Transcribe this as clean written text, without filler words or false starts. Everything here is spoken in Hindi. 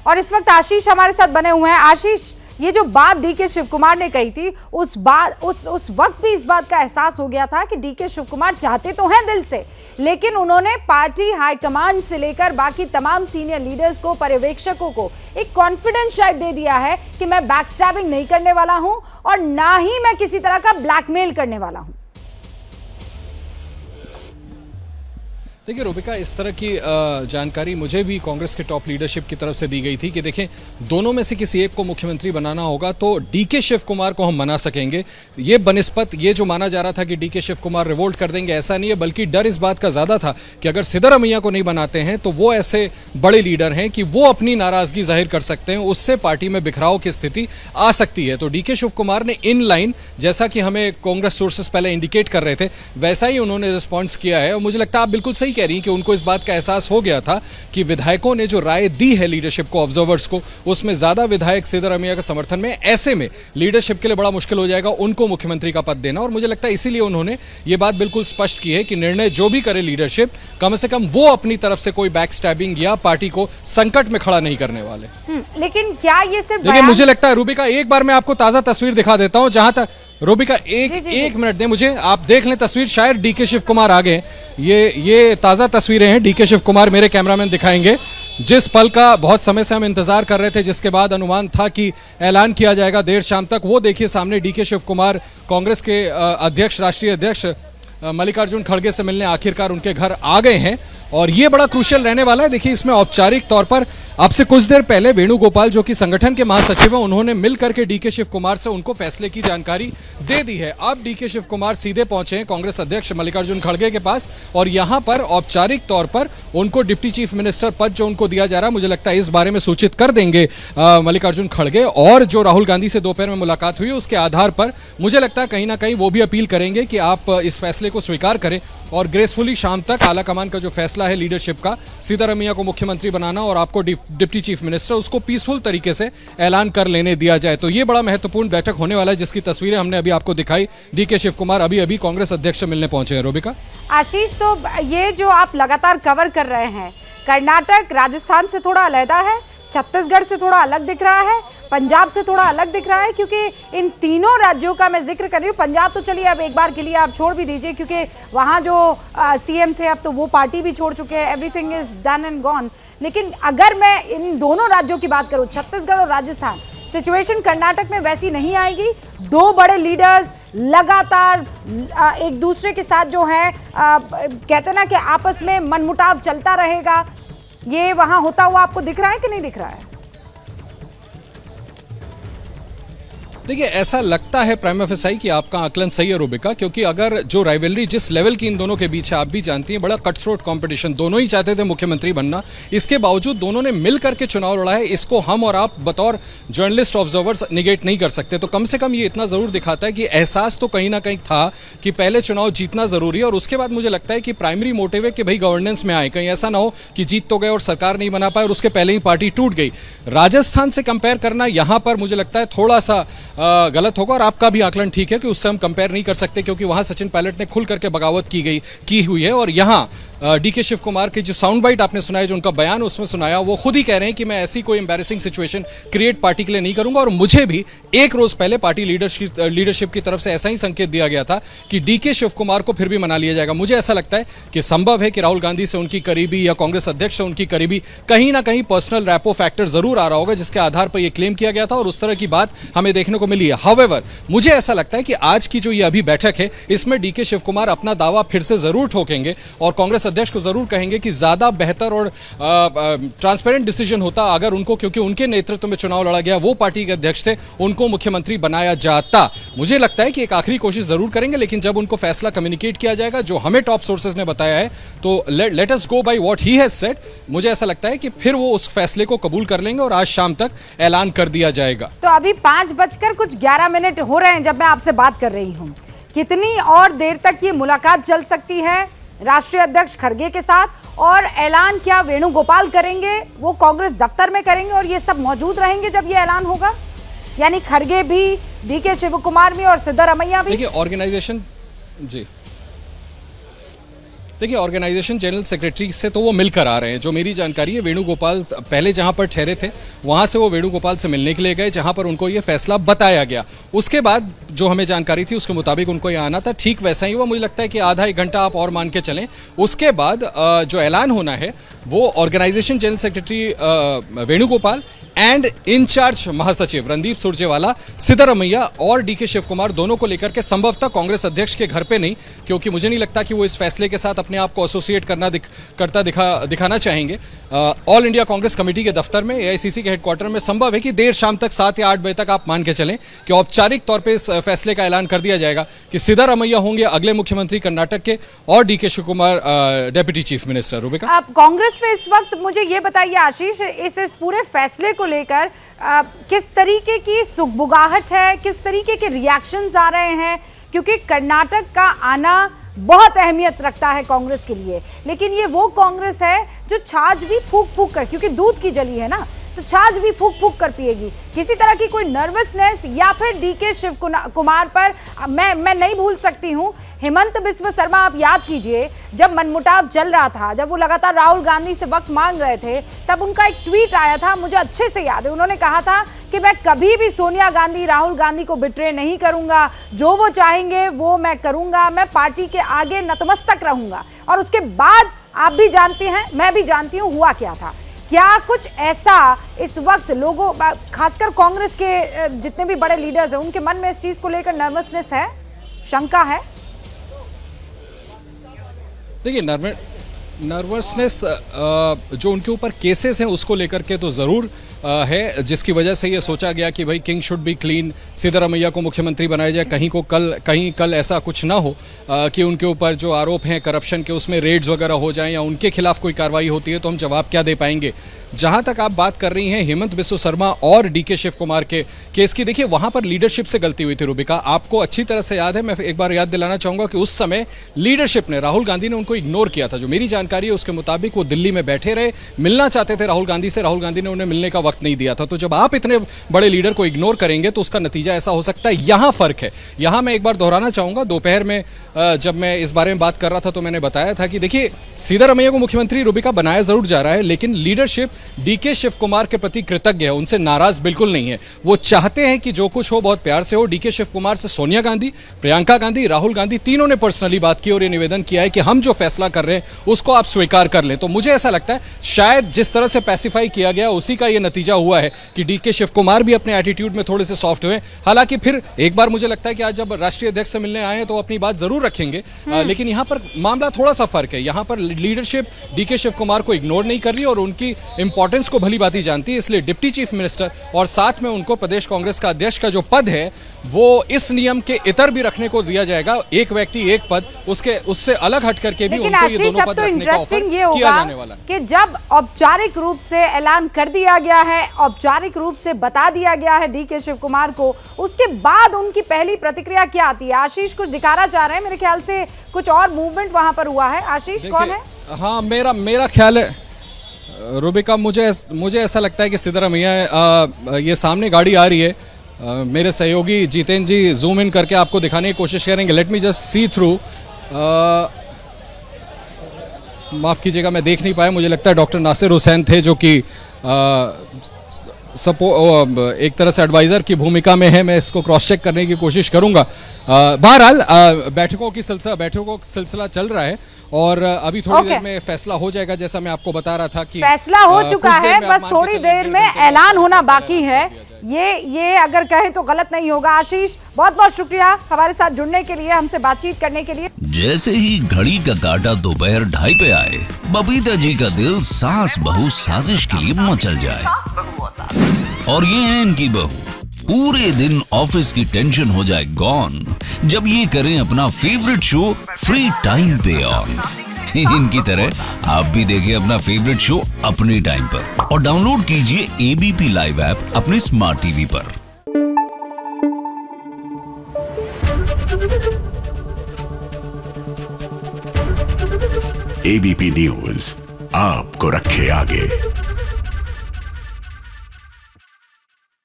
और इस वक्त आशीष हमारे साथ बने हुए हैं। आशीष, ये जो बात डीके शिव कुमार ने कही थी, उस वक्त भी इस बात का एहसास हो गया था कि डीके शिव कुमार चाहते तो हैं दिल से, लेकिन उन्होंने पार्टी हाईकमान से लेकर बाकी तमाम सीनियर लीडर्स को, पर्यवेक्षकों को एक कॉन्फिडेंस शायद दे दिया है कि मैं बैकस्टैबिंग नहीं करने वाला हूं और ना ही मैं किसी तरह का ब्लैकमेल करने वाला हूं। देखिए रूबिका, इस तरह की जानकारी मुझे भी कांग्रेस के टॉप लीडरशिप की तरफ से दी गई थी कि देखें, दोनों में से किसी एक को मुख्यमंत्री बनाना होगा तो डीके शिव कुमार को हम मना सकेंगे। ये बनिस्पत ये जो माना जा रहा था कि डीके शिव कुमार रिवोल्ट कर देंगे, ऐसा नहीं है, बल्कि डर इस बात का ज्यादा था कि अगर सिद्धरामैया को नहीं बनाते हैं तो वो ऐसे बड़े लीडर हैं कि वो अपनी नाराजगी जाहिर कर सकते हैं, उससे पार्टी में बिखराव की स्थिति आ सकती है। तो डीके शिव कुमार ने इन लाइन, जैसा कि हमें कांग्रेस सोर्सेस पहले इंडिकेट कर रहे थे, वैसा ही उन्होंने रिस्पॉन्स किया है। और मुझे लगता है आप बिल्कुल सही कह रही हैं कि उनको इस बात का एहसास हो गया था कि विधायकों ने जो राय दी है लीडरशिप को, ऑब्जर्वर्स को, उसमें ज्यादा विधायक सिद्धरामैया के समर्थन में। ऐसे में लीडरशिप के लिए बड़ा मुश्किल हो जाएगा उनको मुख्यमंत्री का पद देना। और मुझे लगता है इसीलिए उन्होंने ये बात बिल्कुल स्पष्ट की है कि निर्णय जो भी करे लीडरशिप, कम से कम वो अपनी तरफ से कोई बैक स्टैबिंग या पार्टी को संकट में खड़ा नहीं करने वाले। लेकिन क्या ये सिर्फ, देखिए मुझे लगता है रूबिका, एक बार मैं आपको ताजा तस्वीर दिखा देता हूं। जहां तक रूबिका एक मिनट दें मुझे, आप देख लें तस्वीर, शायद डीके शिव कुमार आ गए। ये ताजा तस्वीरें हैं, डीके शिव कुमार मेरे कैमरामैन दिखाएंगे। जिस पल का बहुत समय से हम इंतजार कर रहे थे, जिसके बाद अनुमान था कि ऐलान किया जाएगा देर शाम तक, वो देखिए सामने डीके शिव कुमार कांग्रेस के अध्यक्ष, राष्ट्रीय अध्यक्ष मल्लिकार्जुन खड़गे से मिलने आखिरकार उनके घर आ गए हैं। और ये बड़ा क्रूशियल रहने वाला है। देखिए इसमें औपचारिक तौर पर अब से कुछ देर पहले वेणुगोपाल, जो कि संगठन के महासचिव हैं, उन्होंने मिलकर के डीके शिव कुमार से उनको फैसले की जानकारी दे दी है। अब डीके शिव कुमार सीधे पहुंचे हैं कांग्रेस अध्यक्ष मल्लिकार्जुन खड़गे के पास और यहां पर औपचारिक तौर पर उनको डिप्टी चीफ मिनिस्टर पद जो उनको दिया जा रहा है, मुझे लगता है इस बारे में सूचित कर देंगे मल्लिकार्जुन खड़गे। और जो राहुल गांधी से दोपहर में मुलाकात हुई, उसके आधार पर मुझे लगता है कहीं ना कहीं वो भी अपील करेंगे कि आप इस फैसले को स्वीकार करें और ग्रेसफुली शाम तक आला कमान का जो फैसला है लीडरशिप का, सिद्धरामैया को मुख्यमंत्री बनाना और आपको डिप्टी चीफ मिनिस्टर, उसको पीसफुल तरीके से ऐलान कर लेने दिया जाए। तो ये बड़ा महत्वपूर्ण बैठक होने वाला है, जिसकी तस्वीरें हमने अभी आपको दिखाई। डीके शिव कुमार अभी कांग्रेस अध्यक्ष से मिलने पहुंचे हैं। रूबिका, आशीष, तो ये जो आप लगातार कवर कर रहे हैं, कर्नाटक राजस्थान से थोड़ा अलग है, छत्तीसगढ़ से थोड़ा अलग दिख रहा है, पंजाब से थोड़ा अलग दिख रहा है, क्योंकि इन तीनों राज्यों का मैं जिक्र कर रही हूँ। पंजाब तो चलिए अब एक बार के लिए आप छोड़ भी दीजिए, क्योंकि वहाँ जो सीएम थे अब तो वो पार्टी भी छोड़ चुके हैं, everything is done and gone. लेकिन अगर मैं इन दोनों राज्यों की बात करूँ, छत्तीसगढ़ और राजस्थान, सिचुएशन कर्नाटक में वैसी नहीं आएगी। दो बड़े लीडर्स लगातार एक दूसरे के साथ जो है कहते हैं ना कि आपस में मनमुटाव चलता रहेगा। ये वहां होता हुआ आपको दिख रहा है कि नहीं दिख रहा है? देखिए ऐसा लगता है प्राइमा फेसाई कि आपका आकलन सही है रूबिका, क्योंकि अगर जो राइवलरी जिस लेवल की इन दोनों के बीच है, आप भी जानती हैं, बड़ा कट थ्रोट कंपटीशन, दोनों ही चाहते थे मुख्यमंत्री बनना, इसके बावजूद दोनों ने मिल करके चुनाव लड़ा है। इसको हम और आप बतौर जर्नलिस्ट ऑब्जर्वर्स निगेट नहीं कर सकते। तो कम से कम ये इतना जरूर दिखाता है कि एहसास तो कहीं ना कहीं था कि पहले चुनाव जीतना जरूरी है और उसके बाद मुझे लगता है कि प्राइमरी मोटिव है कि भाई गवर्नेंस में आए, कहीं ऐसा ना हो कि जीत तो गए और सरकार नहीं बना पाए और उसके पहले ही पार्टी टूट गई। राजस्थान से कंपेयर करना यहां पर मुझे लगता है थोड़ा सा गलत होगा और आपका भी आकलन ठीक है कि उससे हम कंपेयर नहीं कर सकते, क्योंकि वहां सचिन पायलट ने खुल करके बगावत की हुई है। और यहां डीके शिव कुमार की जो साउंड बाइट आपने सुनाया, जो उनका बयान उसमें सुनाया, वो खुद ही कह रहे हैं कि मैं ऐसी कोई एम्बैरेसिंग सिचुएशन क्रिएट पार्टी के लिए नहीं करूंगा। और मुझे भी एक रोज पहले पार्टी लीडरशिप की तरफ से ऐसा ही संकेत दिया गया था कि डीके शिव कुमार को फिर भी मना लिया जाएगा। मुझे ऐसा लगता है कि संभव है कि राहुल गांधी से उनकी करीबी या कांग्रेस अध्यक्ष से उनकी करीबी कहीं ना कहीं पर्सनल रैपो फैक्टर जरूर आ रहा होगा, जिसके आधार पर यह क्लेम किया गया था और उस तरह की बात हमें देखने को मिली है। हाउएवर, मुझे ऐसा लगता है कि आज की जो ये अभी बैठक है, इसमें डीके शिव कुमार अपना दावा फिर से जरूर ठोकेंगे और कांग्रेस अध्यक्ष को जरूर कहेंगे कि ज्यादा बेहतर और ट्रांसपेरेंट डिसीजन होता अगर उनको, क्योंकि उनके नेतृत्व में चुनाव लड़ा गया, वो पार्टी के अध्यक्ष थे, उनको मुख्यमंत्री बनाया जाता। मुझे लगता है कि एक आखिरी कोशिश जरूर करेंगे, लेकिन जब उनको फैसला कम्युनिकेट किया जाएगा, जो हमें टॉप सोर्सेज ने बताया है, तो let us go by what he has said. मुझे ऐसा लगता है कि फिर वो उस फैसले को कबूल कर लेंगे और आज शाम तक ऐलान कर दिया जाएगा। तो अभी 5:11 हो रहे हैं जब मैं आपसे बात कर रही हूं। कितनी और देर तक ये मुलाकात चल सकती है राष्ट्रीय अध्यक्ष खड़गे के साथ, और ऐलान क्या वेणुगोपाल करेंगे, वो कांग्रेस दफ्तर में करेंगे और ये सब मौजूद रहेंगे जब ये ऐलान होगा? यानी खड़गे भी, डीके शिव कुमार भी और सिद्धरामैया भी। देखिए ऑर्गेनाइजेशन, जी देखिए, ऑर्गेनाइजेशन जनरल सेक्रेटरी से तो वो मिलकर आ रहे हैं। जो मेरी जानकारी है, वेणुगोपाल पहले जहां पर ठहरे थे वहां से वो वेणुगोपाल से मिलने के लिए गए, जहां पर उनको ये फैसला बताया गया। उसके बाद जो हमें जानकारी थी उसके मुताबिक उनको ये आना था। ठीक वैसा ही हुआ, मुझे लगता है कि आधा एक घंटा आप और मान के चलें। उसके बाद जो ऐलान होना है वो organisation general secretary Venugopal and incharge महासचिव रणदीप सुरजेवाला, सिद्धारमैया और डीके शिव कुमार दोनों को लेकर के संभवतः कांग्रेस अध्यक्ष के घर पे नहीं, क्योंकि मुझे नहीं लगता कि वो इस फैसले के साथ अपने आप को एसोसिएट दिखाना चाहेंगे। ऑल इंडिया कांग्रेस कमेटी के दफ्तर में, एआईसीसी के हेडक्वार्टर में संभव है कि देर शाम तक 7 या 8 बजे तक आप मान के चलें कि औपचारिक तौर पर इस फैसले का ऐलान कर दिया जाएगा कि सिद्धारमैया होंगे अगले मुख्यमंत्री कर्नाटक के और DK Shivakumar deputy chief minister. Rubika, आप कांग्रेस में इस वक्त मुझे ये बताइए आशीष, इस पूरे फैसले को लेकर किस तरीके की सुगबुगाहट है, किस तरीके के रिएक्शंस आ रहे हैं? क्योंकि कर्नाटक का आना बहुत अहमियत रखता है कांग्रेस के लिए, लेकिन ये वो कांग्रेस है जो छाछ भी फूक फूक कर, क्योंकि दूध की जली है ना, तो छाछ भी फूक फूक कर पिएगी। किसी तरह की कोई नर्वसनेस या फिर डीके शिव कुमार पर मैं नहीं भूल सकती हूँ। हेमंत बिस्व शर्मा, आप याद कीजिए, जब मनमुटाव चल रहा था, जब वो लगातार राहुल गांधी से वक्त मांग रहे थे, तब उनका एक ट्वीट आया था, मुझे अच्छे से याद है। उन्होंने कहा था कि मैं कभी भी सोनिया गांधी, राहुल गांधी को बिट्रे नहीं करूंगा, जो वो चाहेंगे वो मैं करूंगा, मैं पार्टी के आगे नतमस्तक रहूंगा। और उसके बाद आप भी जानते हैं, मैं भी जानती हूँ हुआ क्या था। क्या कुछ ऐसा इस वक्त लोगों, खासकर कांग्रेस के जितने भी बड़े लीडर्स हैं, उनके मन में इस चीज को लेकर नर्वसनेस है, शंका है? देखिए, नर्वसनेस जो उनके ऊपर केसेस हैं उसको लेकर के तो ज़रूर है, जिसकी वजह से ये सोचा गया कि भाई king should be clean, Siddaramaiah को मुख्यमंत्री बनाया जाए। कहीं कल ऐसा कुछ ना हो कि उनके ऊपर जो आरोप हैं करप्शन के, उसमें रेड्स वगैरह हो जाएं या उनके खिलाफ कोई कार्रवाई होती है तो हम जवाब क्या दे पाएंगे। जहां तक आप बात कर रही हैं हेमंत बिस्व शर्मा और डीके शिव कुमार के केस की, देखिए वहां पर लीडरशिप से गलती हुई थी। रूबिका, आपको अच्छी तरह से याद है, मैं एक बार याद दिलाना चाहूंगा कि उस समय लीडरशिप ने, राहुल गांधी ने उनको इग्नोर किया था। जो मेरी जानकारी है उसके मुताबिक वो दिल्ली में बैठे रहे, मिलना चाहते थे राहुल गांधी से, राहुल गांधी ने उन्हें मिलने का वक्त नहीं दिया था। तो जब आप इतने बड़े लीडर को इग्नोर करेंगे तो उसका नतीजा ऐसा हो सकता है। यहां फर्क है। यहां मैं एक बार दोहराना चाहूंगा, दोपहर में जब मैं इस बारे में बात कर रहा था तो मैंने बताया था कि देखिए, सिद्धारमैया को मुख्यमंत्री रूबिका बनाया जरूर जा रहा है, लेकिन लीडरशिप डीके शिव कुमार के प्रति कृतज्ञ है, उनसे नाराज बिल्कुल नहीं है। वो चाहते हैं कि जो कुछ हो बहुत प्यार से हो। डीके शिव कुमार से सोनिया गांधी, प्रियंका गांधी, राहुल गांधी तीनों ने पर्सनली बात की और ये निवेदन किया है कि हम जो फैसला कर रहे हैं उसको आप स्वीकार कर लें। तो मुझे ऐसा लगता है शायद जिस तरह से पैसिफाई किया गया उसी का ये नतीजा हुआ है कि डीके शिव कुमार भी अपने एटीट्यूड में थोड़े से सॉफ्ट हुए। हालांकि फिर एक बार मुझे लगता है कि आज जब राष्ट्रीय अध्यक्ष से मिलने आए हैं तो अपनी बात जरूर रखेंगे, लेकिन यहां पर मामला थोड़ा सा फर्क है। यहां पर लीडरशिप डीके शिव कुमार को इग्नोर नहीं कर रही और उनकी इंपॉर्टेंस को भली भांति जानती है, इसलिए डिप्टी चीफ मिनिस्टर और साथ में उनको प्रदेश कांग्रेस का अध्यक्ष का जो पद है वो इस नियम के इतर भी रखने को दिया जाएगा। एक व्यक्ति एक पद, उससे अलग हट करके भी उनको ये दोनों पद रखने का ऑफर किया जाने वाला है। कि जब औपचारिक रूप से ऐलान कर दिया गया है, औपचारिक रूप से बता दिया गया है डीके शिव कुमार को, उसके बाद उनकी पहली प्रतिक्रिया क्या आती है? आशीष कुछ दिखाना चाह रहे हैं, मेरे ख्याल से कुछ और मूवमेंट वहां पर हुआ है। आशीष कौन है? हाँ, मेरा ख्याल है रूबिका, मुझे ऐसा लगता है कि सिद्धारमैया, ये सामने गाड़ी आ रही है, मेरे सहयोगी जितेंद्र जी जूम इन करके आपको दिखाने की कोशिश करेंगे। Let me just see through. माफ़ कीजिएगा, मैं देख नहीं पाया, मुझे लगता है डॉक्टर नासिर हुसैन थे जो कि एक तरह से एडवाइज़र की भूमिका में है। मैं इसको क्रॉस चेक करने की कोशिश करूंगा। बहरहाल बैठकों का सिलसिला चल रहा है और अभी थोड़ी देर में फैसला हो जाएगा, जैसा मैं आपको बता रहा था कि फैसला हो चुका है, बस थोड़ी देर में ऐलान होना बाकी है। ये अगर कहें तो गलत नहीं होगा। आशीष, बहुत बहुत शुक्रिया हमारे साथ जुड़ने के लिए, हमसे बातचीत करने के लिए। जैसे ही घड़ी का काटा दोपहर 2:30 पे आए, बबीता जी का दिल सास बहू साजिश के लिए मचल जाए। और ये है इनकी बहू, पूरे दिन ऑफिस की टेंशन हो जाए गॉन जब ये करें अपना फेवरेट शो फ्री टाइम पे ऑन। इनकी तरह आप भी देखिए अपना फेवरेट शो अपने टाइम पर और डाउनलोड कीजिए एबीपी लाइव ऐप अपने स्मार्ट टीवी पर। एबीपी न्यूज आपको रखे आगे।